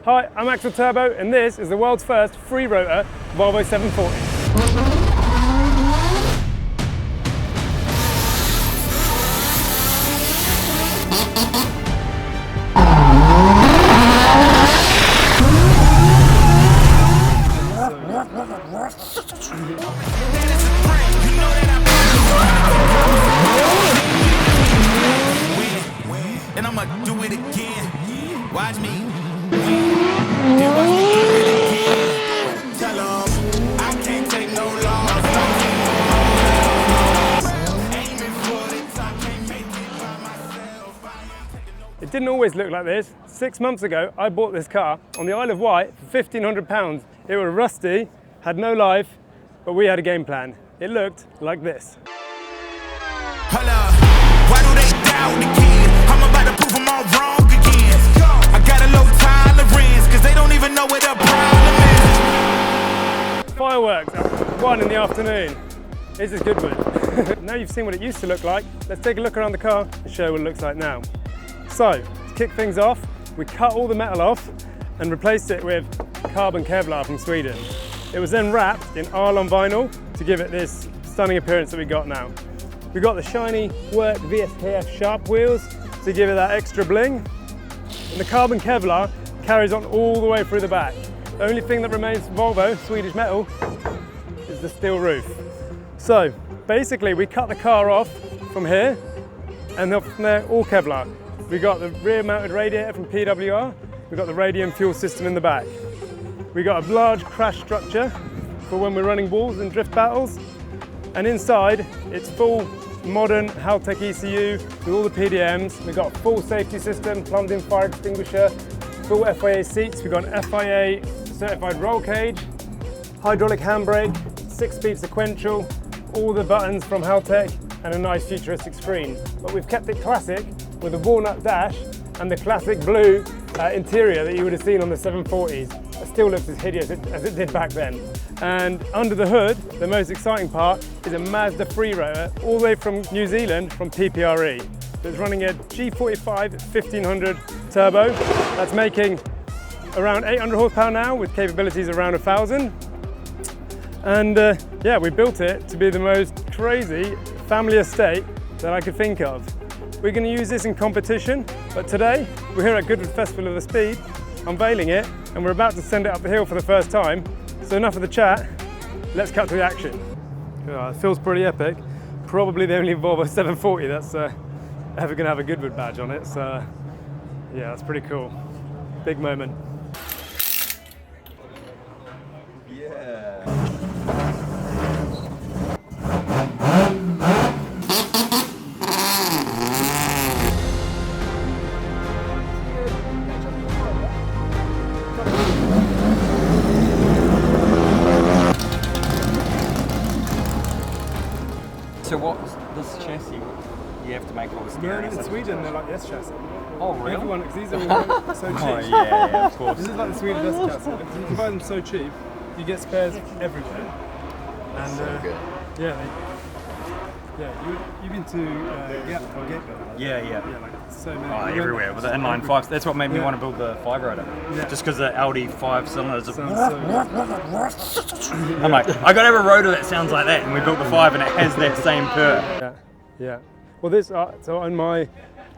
Hi, I'm Axel.Turbo and this is the world's first 3-rotor Volvo 740. And I'ma do it again. Watch me. Tell 'em I can't take no loss. Aiming for the top, can't make it by myself. It didn't always look like this. 6 months ago, I bought this car on the Isle of Wight for £1,500. It was rusty, had no life, but we had a game plan. It looked like this. Holla, why do they doubt the kid? I'm about to prove them all wrong again. I got a low tolerance, cause they don't even know what the problem is. Fireworks at 1 in the afternoon. This is Goodwood. Now you've seen what it used to look like, let's take a look around the car and show what it looks like now. So, to kick things off, we cut all the metal off and replaced it with carbon Kevlar from Sweden. It was then wrapped in Arlon vinyl to give it this stunning appearance that we got now. We got the shiny work VSKF sharp wheels to give it that extra bling. And the carbon Kevlar carries on all the way through the back. The only thing that remains Volvo, Swedish metal, is the steel roof. So basically we cut the car off from here and then from there all Kevlar. We got the rear mounted radiator from PWR, we got the radium fuel system in the back. We got a large crash structure for when we're running walls and drift battles. And inside, it's full modern Haltech ECU with all the PDMs. We've got a full safety system, plumbed in fire extinguisher, full FIA seats. We've got an FIA certified roll cage, hydraulic handbrake, 6-speed sequential, all the buttons from Haltech, and a nice futuristic screen. But we've kept it classic with a walnut dash and the classic blue interior that you would have seen on the 740s. It still looks as hideous as it did back then. And under the hood, the most exciting part is a Mazda 3-rotor, all the way from New Zealand, from PPRE. So it's running a G45 1500 turbo. That's making around 800 horsepower now, with capabilities around 1,000. And yeah, we built it to be the most crazy family estate that I could think of. We're going to use this in competition, but today we're here at Goodwood Festival of Speed, unveiling it, and we're about to send it up the hill for the first time. So enough of the chat, let's cut to the action. It feels pretty epic. Probably the only Volvo 740 that's ever going to have a Goodwood badge on it. So yeah, that's pretty cool. Big moment. So what's this chassis? You have to make all the steering. In Sweden, they're like the S chassis. Oh, really? Everyone, because these are so cheap. Oh, yeah, of course. This is like the Swedish S chassis. Because you can buy them so cheap, you get spares everywhere. And so good. You've been to Gateville. Yeah. Like so many. Oh, everywhere with the inline fives. That's what made me want to build the 5-rotor. Yeah. Just because the Audi 5 cylinders. I'm like, I got to have a rotor that sounds like that, and we built the 5, and it has that same purr. Yeah. Well, this so on my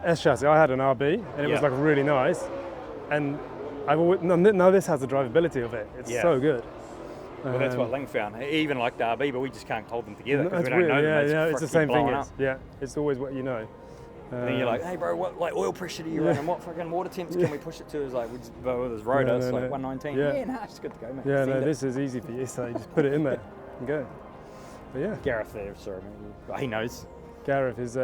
S chassis, I had an RB, and it was like really nice. And I've always, now this has the drivability of it. It's so good. Well, that's what Ling found. He even liked the RB, but we just can't hold them together because we don't weird. know them. Yeah, it's the same thing. It's always what you know. And then you're like, hey bro, what like oil pressure do you run and what fucking water temps can we push it to? It's like, we just go with his rotor, it's like 119. Yeah, it's good to go, man. Yeah, this is easy for you, so you just put it in there and go. But yeah. Gareth there, sorry, man. He knows. Gareth is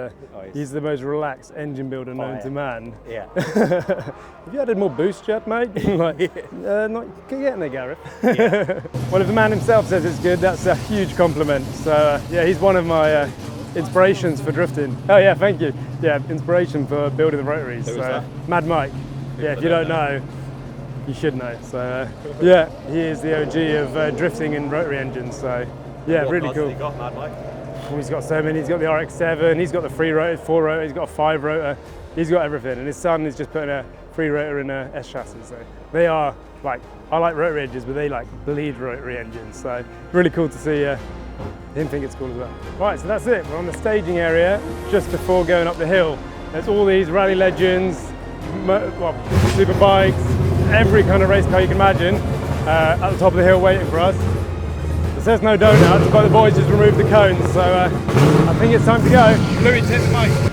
he's the most relaxed engine builder known to man. Yeah. Have you added more boost yet, mate? Not getting there, Gareth. Yeah. Well, if the man himself says it's good, that's a huge compliment. So yeah, he's one of my inspirations for drifting. Oh yeah, thank you. Yeah, inspiration for building the rotaries. So, Mad Mike. Yeah, if you don't know, you should know. So yeah, he is the OG of drifting in rotary engines. So yeah, really cool. What got, Mad Mike? He's got so many. He's got the RX-7, he's got the 3-rotor, 4-rotor, he's got a 5-rotor, he's got everything. And his son is just putting a 3-rotor and S chassis. So they are like, I like rotary engines, but they like bleed rotary engines. So really cool to see him think it's cool as well. Right, so that's it. We're on the staging area just before going up the hill. There's all these rally legends, well, super bikes, every kind of race car you can imagine at the top of the hill waiting for us. It says no donuts, but the boys just removed the cones, so I think it's time to go. Louis, take the mic.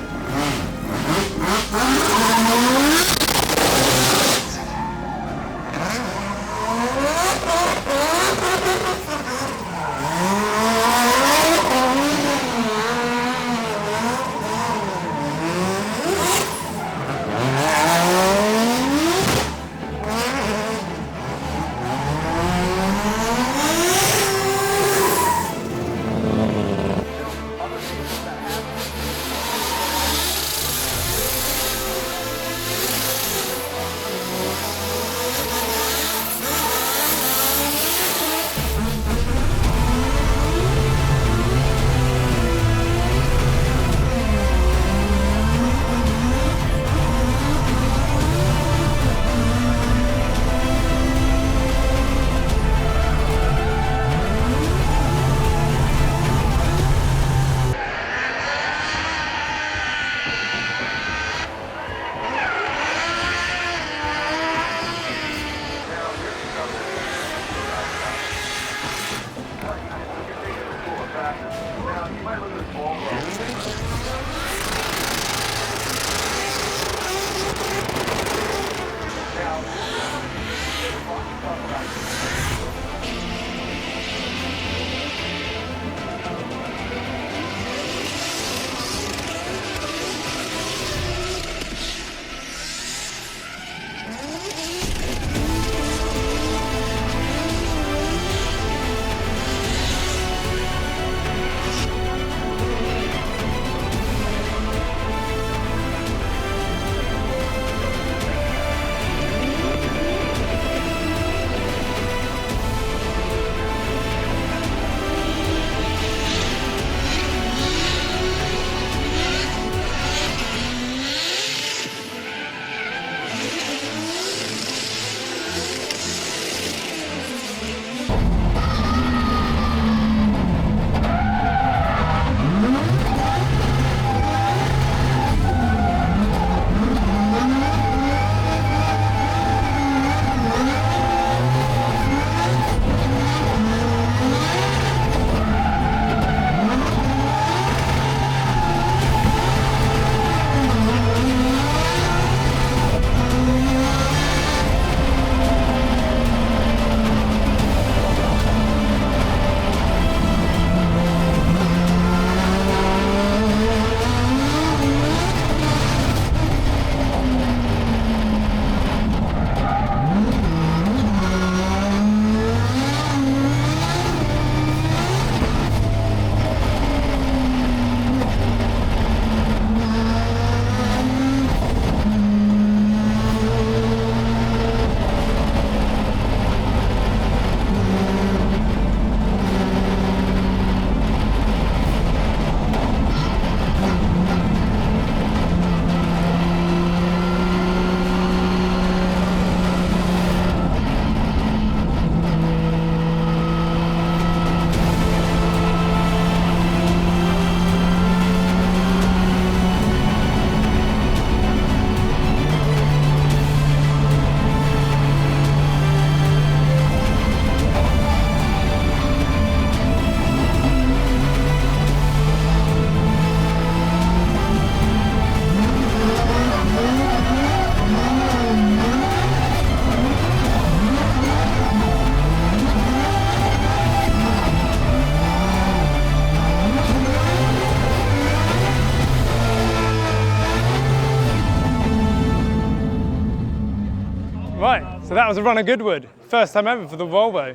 Right, so that was a run at Goodwood. First time ever for the Volvo.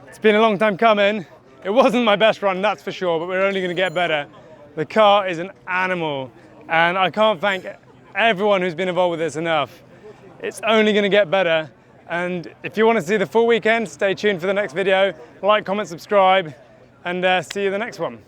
It's been a long time coming. It wasn't my best run, that's for sure, but we're only going to get better. The car is an animal, and I can't thank everyone who's been involved with this enough. It's only going to get better, and if you want to see the full weekend, stay tuned for the next video. Like, comment, subscribe, and see you in the next one.